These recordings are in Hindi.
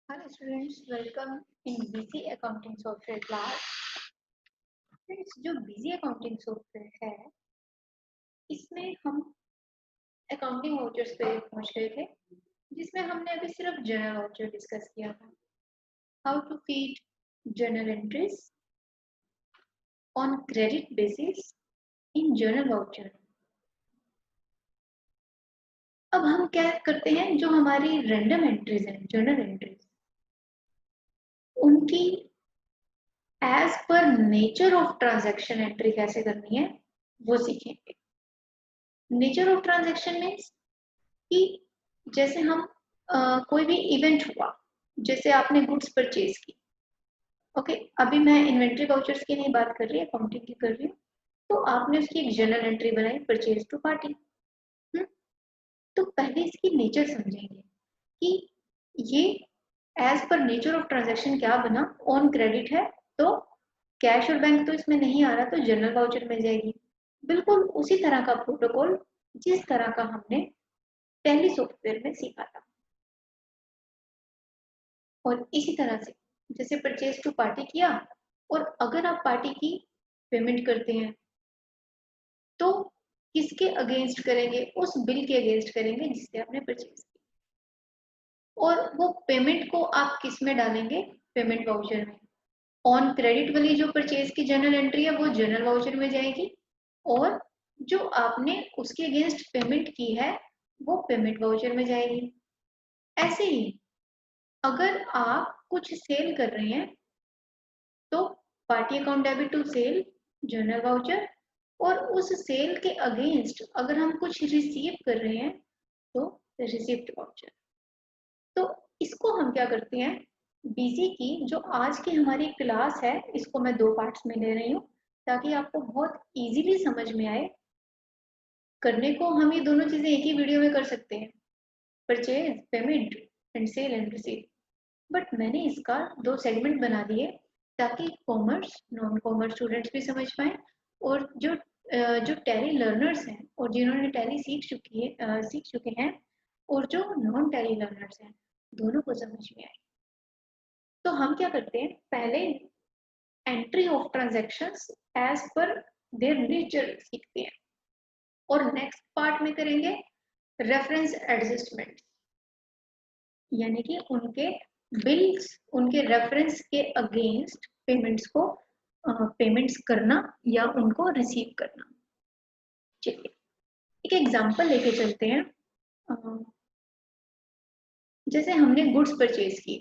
Hello students, welcome in busy accounting software class. Friends, जो busy accounting software है इसमें हम अकाउंटिंग वाउचर्स पे पहुंच गए थे, जिसमें हमने अभी सिर्फ जर्नल वाउचर डिस्कस किया था. How to feed journal entries on credit basis in journal voucher. अब हम क्या करते हैं, जो हमारी रैंडम एंट्रीज हैं, जर्नल एंट्रीज, उनकी एज पर नेचर ऑफ ट्रांजैक्शन एंट्री कैसे करनी है वो सीखेंगे. नेचर ऑफ ट्रांजैक्शन मीन्स कि जैसे हम कोई भी इवेंट हुआ, जैसे आपने गुड्स परचेज की. ओके, अभी मैं इन्वेंट्री वाउचर्स की नहीं बात कर रही, अकाउंटिंग की कर रही हूँ. तो आपने उसकी एक जर्नल एंट्री बनाई, परचेज टू पार्टी. तो पहले इसकी नेचर समझेंगे कि ये एज पर नेचर ऑफ ट्रांजैक्शन क्या बना. ऑन क्रेडिट है तो कैश और बैंक तो इसमें नहीं आ रहा, तो जर्नल वाउचर में जाएगी. बिल्कुल उसी तरह का प्रोटोकॉल जिस तरह का हमने पहली सॉफ्टवेयर में सीखा था. और इसी तरह से जैसे परचेज टू पार्टी किया, और अगर आप पार्टी की पेमेंट करते हैं तो किसके अगेंस्ट करेंगे, उस बिल के अगेंस्ट करेंगे जिससे आपने परचेज की. और वो पेमेंट को आप किस में डालेंगे, पेमेंट वाउचर में. ऑन क्रेडिट वाली जो परचेज की जर्नल एंट्री है वो जर्नल वाउचर में जाएगी, और जो आपने उसके अगेंस्ट पेमेंट की है वो पेमेंट वाउचर में जाएगी. ऐसे ही अगर आप कुछ सेल कर रहे हैं तो party account debit to sale, journal voucher. और उस सेल के अगेंस्ट अगर हम कुछ रिसीव कर रहे हैं तो रिसिप्ट वाउचर. तो इसको हम क्या करते हैं, बीसी की जो आज की हमारी क्लास है इसको मैं दो पार्ट्स में ले रही हूँ, ताकि आपको बहुत इजीली समझ में आए. करने को हम ये दोनों चीजें एक ही वीडियो में कर सकते हैं, purchase, payment and sale and receive. But मैंने इसका दो सेगमेंट बना दिए ताकि कॉमर्स नॉन कॉमर्स स्टूडेंट्स भी समझ पाए, और जो टैली लर्नर्स हैं और जिन्होंने टैली सीख चुके हैं, और जो नॉन टैली लर्नर्स हैं, दोनों को समझ में आए. तो हम क्या करते हैं, पहले एंट्री ऑफ ट्रांजैक्शंस एज पर देयर नेचर सीखते हैं, और नेक्स्ट पार्ट में करेंगे रेफरेंस एडजस्टमेंट, यानी कि उनके बिल्स, उनके रेफरेंस के अगेंस्ट पेमेंट्स करना या उनको रिसीव करना. चलिए एक एग्जांपल लेके चलते हैं. जैसे हमने गुड्स परचेज की,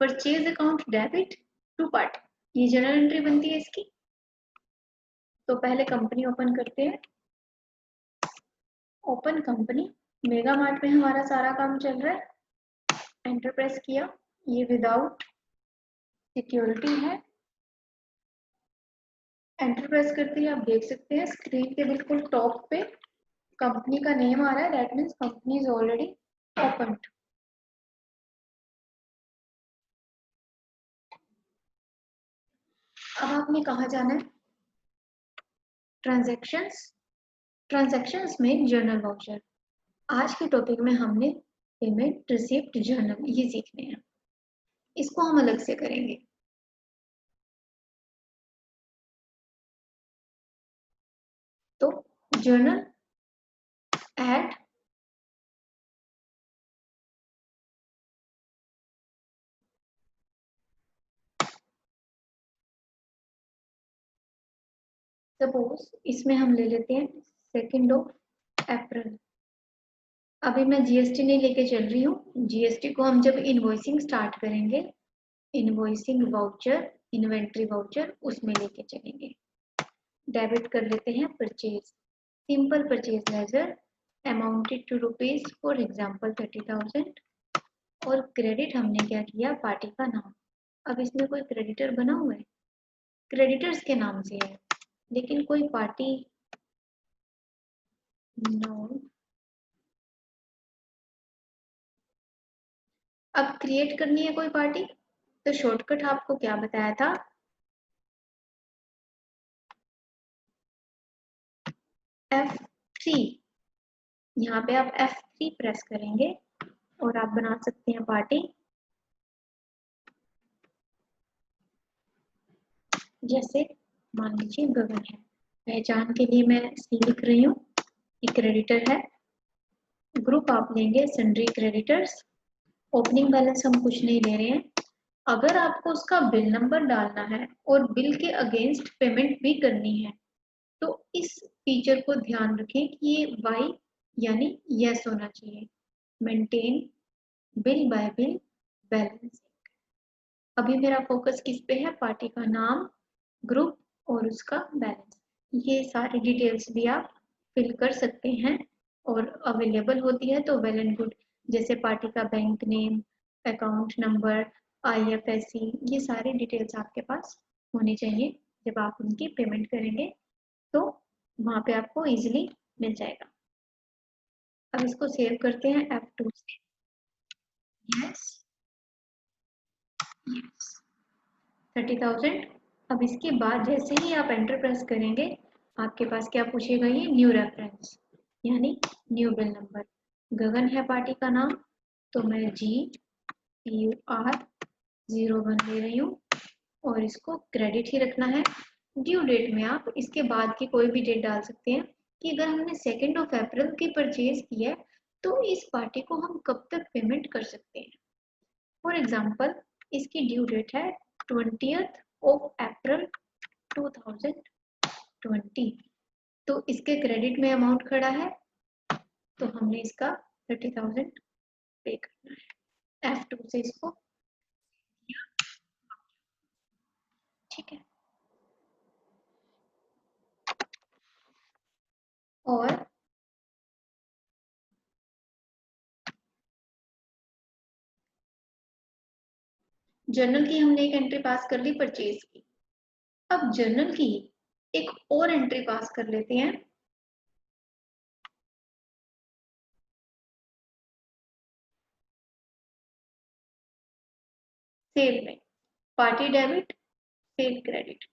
purchase account debit to party, ये जर्नल एंट्री बनती है इसकी. तो पहले कंपनी ओपन करते हैं. ओपन कंपनी, मेगा मार्ट में हमारा सारा काम चल रहा है. एंटर प्रेस किया, ये विदाउट सिक्योरिटी है. एंटर प्रेस करते ही आप देख सकते हैं स्क्रीन के बिल्कुल टॉप पे कंपनी का नेम आ रहा है. That means company is already open. अब आपने कहा जाना है, ट्रांजैक्शंस. ट्रांजैक्शंस में जर्नल वाउचर. आज के टॉपिक में हमने पेमेंट, रिसिप्ट, जर्नल ये सीखने हैं. इसको हम अलग से करेंगे. तो जर्नल ऐड सपोज इसमें हम ले लेते हैं 2 अप्रैल. अभी मैं जीएसटी नहीं लेके चल रही हूँ. जीएसटी को हम जब इनवॉइसिंग स्टार्ट करेंगे, इनवॉइसिंग वाउचर, इन्वेंट्री वाउचर, उसमें लेके चलेंगे. डेबिट कर लेते हैं purchase, simple purchase ledger amounted to rupees for example 30,000. और क्रेडिट हमने क्या किया, पार्टी का नाम. अब इसमें कोई क्रेडिटर बना हुआ है, क्रेडिटर्स के नाम से है, लेकिन कोई पार्टी नो. अब क्रिएट करनी है कोई पार्टी, तो शॉर्टकट आपको क्या बताया था, F3. यहाँ पे आप F3 प्रेस करेंगे और आप बना सकते हैं पार्टी. जैसे मान लीजिए गगन है, पहचान के लिए मैं सी लिख रही हूँ, ये क्रेडिटर है। ग्रुप आप लेंगे सन्ड्री क्रेडिटर्स, ओपनिंग बैलेंस हम कुछ नहीं ले रहे हैं। अगर आपको उसका बिल नंबर डालना है और बिल के अगेंस्ट पेमेंट भी करनी है तो इस फीचर को ध्यान रखें कि ये वाई यानी यस होना चाहिए, maintain bill bye bill balance. अभी मेरा फोकस किस पे है, पार्टी का नाम, ग्रुप और उसका बैलेंस। ये सारी डिटेल्स भी आप फिल कर सकते हैं और अवेलेबल होती है तो वेल एंड गुड। जैसे पार्टी का bank name, account number, IFSC, ये सारी डिटेल्स आपके पास होनी चाहिए। जब आप उनकी पेमेंट करेंगे तो वहाँ पे आपको इजीली मिल जाएगा। अब इसको सेव करते हैं F2 से। Yes, yes, 30,000। अब इसके बाद जैसे ही आप एंटर प्रेस करेंगे आपके पास क्या पूछेगा, ये न्यू रेफरेंस यानी न्यू बिल नंबर। गगन है पार्टी का नाम तो मैं GPUR01 ले रही हूँ और इसको क्रेडिट ही रखना है। ड्यू डेट में आप इसके बाद की कोई भी डेट डाल सकते हैं कि अगर हमने 2 अप्रैल की परचेज की है तो इस पार्टी को हम कब तक पेमेंट कर सकते हैं। फॉर एग्जाम्पल इसकी ड्यू डेट है 20 अप्रैल 2020, तो इसके क्रेडिट में अमाउंट खड़ा है तो हमने इसका 30,000 पे करना है। F2 से इसको, ठीक है। और जर्नल की हमने एक एंट्री पास कर ली परचेज की। अब जर्नल की एक और एंट्री पास कर लेते हैं। सेल में पार्टी डेबिट, सेल क्रेडिट।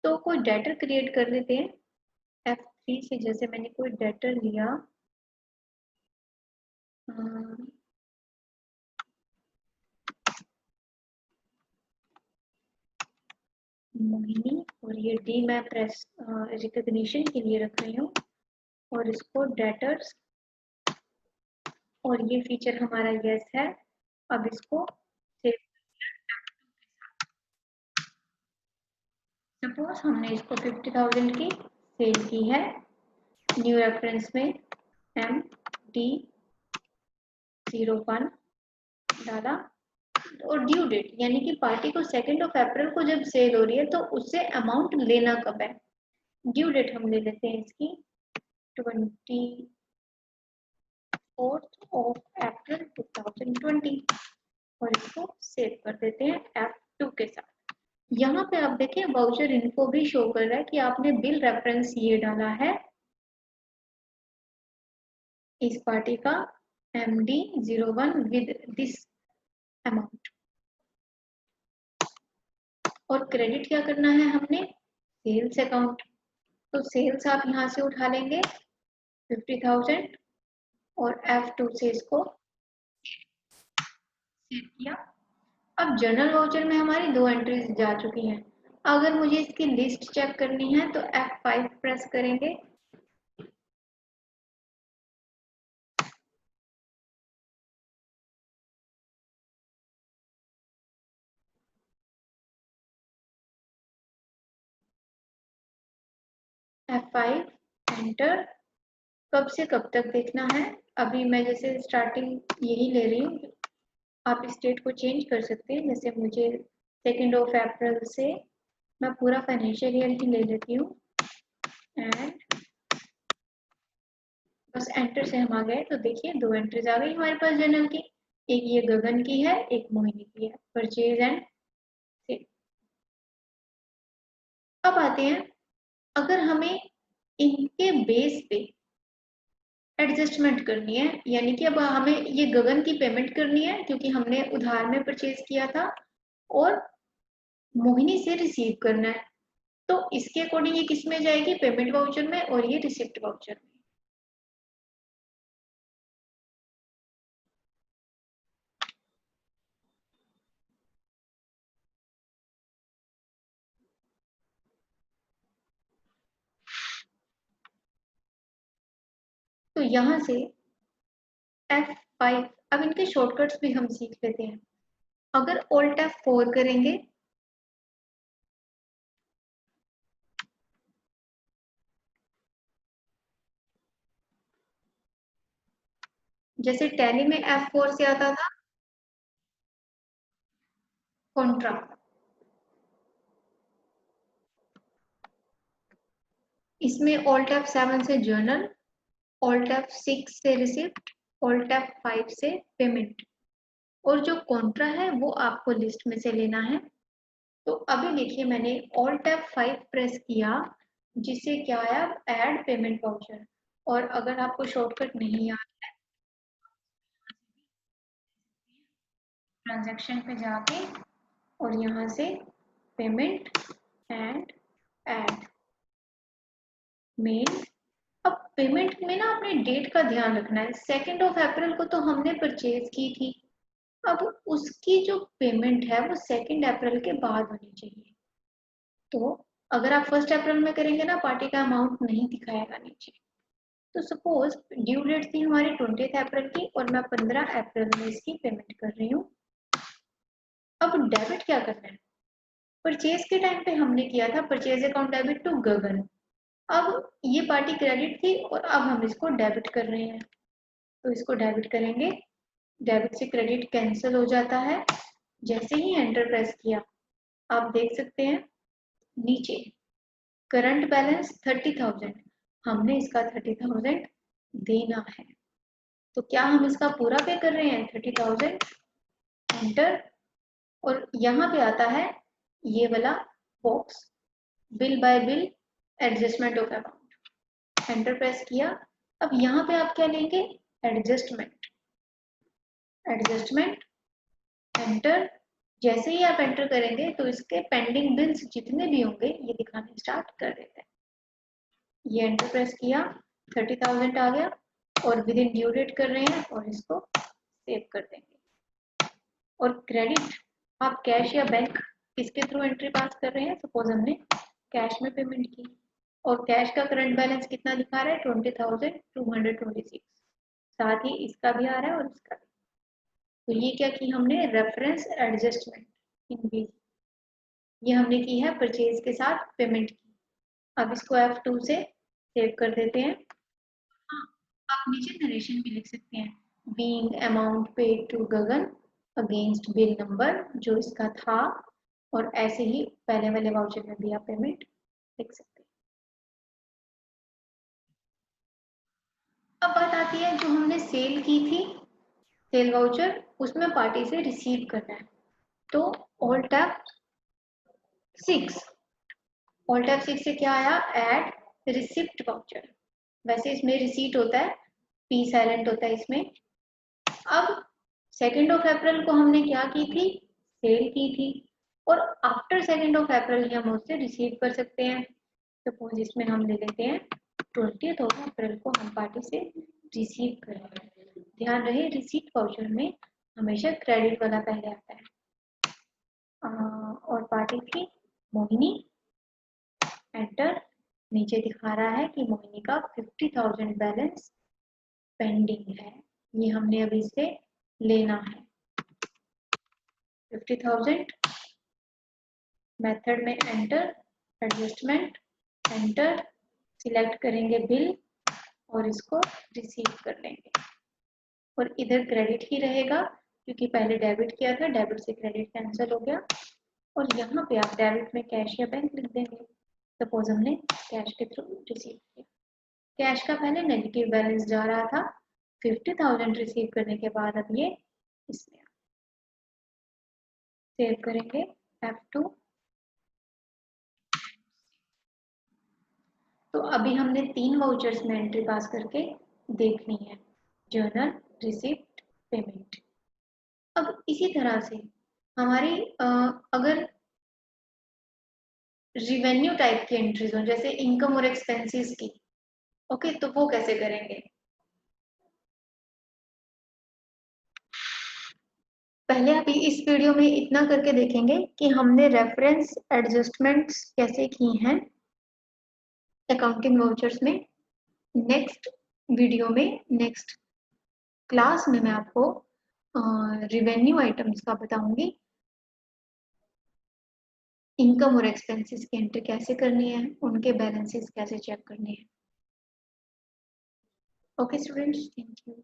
तो कोई डेटर क्रिएट कर लेते हैं F3 से। जैसे मैंने कोई डेटर लिया, मोहिनी, और ये डी मैं प्रेस रिकॉग्निशन के लिए रख रही हूँ और इसको डेटर्स, और ये फीचर हमारा यस है। अब इसको सेव। सपोज हमने इसको 50,000 की सेल की है, न्यू रेफरेंस में MD01 डाला और ड्यू डेट यानी कि पार्टी को 2 अप्रैल को जब सेल हो रही है तो उससे अमाउंट लेना कब है। ड्यू डेट हम ले लेते हैं इसकी 24 अप्रैल 2020 और इसको सेव कर देते हैं F2 के साथ। यहाँ पे आप देखें वाउचर इन्फो भी शो कर रहा है कि आपने बिल रेफरेंस ये डाला है इस पार्टी का MD01 विद दिस अमाउंट। और क्रेडिट क्या करना है हमने, सेल्स अकाउंट। तो सेल्स आप यहाँ से उठा लेंगे 50,000 और F2 से इसको सेव किया। अब जर्नल वाउचर में हमारी 2 एंट्रीज जा चुकी हैं। अगर मुझे इसकी लिस्ट चेक करनी है तो F5 प्रेस करेंगे। F5 enter. कब से कब तक देखना है, अभी मैं जैसे स्टार्टिंग यही ले रही हूँ। आप इस डेट को चेंज कर सकते हैं, जैसे मुझे 2 अप्रैल से मैं पूरा फाइनेंशियल ईयर ही ले लेती हूँ एंड बस एंटर से हम आ गए तो देखिए 2 एंट्रीज आ गई हमारे पास जर्नल की। एक ये गगन की है, एक मोहिनी की है, परचेज एंड सेल। अब आते हैं, अगर हमें इनके बेस पे एडजस्टमेंट करनी है, यानी कि अब हमें ये गगन की पेमेंट करनी है क्योंकि हमने उधार में परचेज किया था और मोहिनी से रिसीव करना है, तो इसके अकॉर्डिंग ये किस में जाएगी, पेमेंट वाउचर में और ये रिसिप्ट वाउचर में। तो यहाँ से F5, अब इनके शॉर्टकट्स भी हम सीख लेते हैं। अगर Alt F4 करेंगे जैसे टैली में F4 से आता था कॉन्ट्रा, इसमें Alt F7 से जर्नल, Alt F6 से रिसिप्ट, Alt F5 से पेमेंट, और जो कॉन्ट्रा है वो आपको लिस्ट में से लेना है। तो अभी देखिए मैंने Alt F5 प्रेस किया, जिससे क्या आया, ऐड पेमेंट वाउचर। और अगर आपको शॉर्टकट नहीं आता है, ट्रांजैक्शन पे जाके और यहाँ से पेमेंट एंड ऐड मेल। अब पेमेंट में ना अपने डेट का ध्यान रखना है। 2 अप्रैल को तो हमने परचेज की थी, अब उसकी जो पेमेंट है वो 2 अप्रैल के बाद होनी चाहिए। तो अगर आप 1 अप्रैल में करेंगे ना, पार्टी का अमाउंट नहीं दिखाएगा नीचे। तो सपोज ड्यू डेट थी हमारी 20 अप्रैल की और मैं 15 अप्रैल में इसकी पेमेंट कर रही हूँ। अब डेबिट क्या करना है, परचेज के टाइम पे हमने किया था परचेज अकाउंट डेबिट टू गगन। अब ये पार्टी क्रेडिट थी और अब हम इसको डेबिट कर रहे हैं, तो इसको डेबिट करेंगे। डेबिट से क्रेडिट कैंसिल हो जाता है। जैसे ही एंटर प्रेस किया, आप देख सकते हैं नीचे करंट बैलेंस 30,000, हमने इसका 30,000 देना है। तो क्या हम इसका पूरा पे कर रहे हैं 30,000, एंटर, और यहाँ पे आता है ये वाला box, bill bye bill adjustment of amount, enter press किया। अब यहाँ पे आप क्या लेंगे, एडजस्टमेंट, एडजस्टमेंट, एंटर। जैसे ही आप एंटर करेंगे तो इसके पेंडिंग बिल्स जितने भी होंगे ये दिखाने स्टार्ट कर देते हैं। ये एंटर प्रेस किया, 30,000 आ गया, और विद इन ड्यू डेट कर रहे हैं और इसको सेव कर देंगे। और क्रेडिट आप कैश या बैंक किसके थ्रू एंट्री पास कर रहे हैं, सपोज हमने कैश में पेमेंट की और कैश का करंट बैलेंस कितना दिखा रहा है 20,226, साथ ही इसका भी आ रहा है और इसका भी। तो ये क्या की हमने, रेफरेंस एडजस्टमेंट इन बीच, ये हमने की है परचेज के साथ पेमेंट की। अब इसको F2 से सेव कर देते हैं। हाँ, आप नीचे नरेशन भी लिख सकते हैं, being amount paid to Gagan against bill number जो इसका था, और ऐसे ही पहले वाले वाउचर में भी आप पेमेंट लिख सकते हैं। अब बात आती है जो हमने सेल की थी, सेल वाउचर, उसमें पार्टी से रिसीव करना है। तो Alt F6, Alt F6 से क्या आया, ऐड रिसिप्ट वाउचर। वैसे इसमें रिसीट होता है, पी साइलेंट होता है इसमें। अब 2 अप्रैल को हमने क्या की थी, सेल की थी, और आफ्टर 2 अप्रैल ही हम उससे रिसीव कर सकते हैं। सपोज इसमें हम ले लेते हैं 20 अप्रैल को हम पार्टी से रिसीव कर रहे हैं। ध्यान रहे रिसीट वाउचर में हमेशा क्रेडिट वाला पहले आता है। और पार्टी थी मोहिनी, एंटर। नीचे दिखा रहा है कि मोहिनी का 50,000 बैलेंस पेंडिंग है, ये हमने अभी से लेना है 50,000। मेथड में एंटर, एडजस्टमेंट, एंटर, सिलेक्ट करेंगे बिल और इसको रिसीव कर लेंगे। और इधर क्रेडिट ही रहेगा क्योंकि पहले डेबिट किया था, डेबिट से क्रेडिट कैंसिल हो गया। और यहाँ पे आप डेबिट में कैश या बैंक लिख देंगे। सपोज हमने कैश के थ्रू रिसीव किया, कैश का पहले नेगेटिव बैलेंस जा रहा था, 50,000 रिसीव करने के बाद अब ये इसमें सेव करेंगे F2। तो अभी हमने 3 वाउचर्स में एंट्री पास करके देखनी है, जर्नल, रिसिप्ट, पेमेंट। अब इसी तरह से हमारी अगर रिवेन्यू टाइप की एंट्रीज हो, जैसे इनकम और एक्सपेंसेस की, ओके, तो वो कैसे करेंगे। पहले आप इस वीडियो में इतना करके देखेंगे कि हमने रेफरेंस एडजस्टमेंट्स कैसे की हैं अकाउंटिंग वाउचर्स में। नेक्स्ट वीडियो में, नेक्स्ट क्लास में मैं आपको रिवेन्यू आइटम्स का बताऊंगी, इनकम और एक्सपेंसेस की एंट्री कैसे करनी है, उनके बैलेंसेस कैसे चेक करने हैं। Okay students, thank you.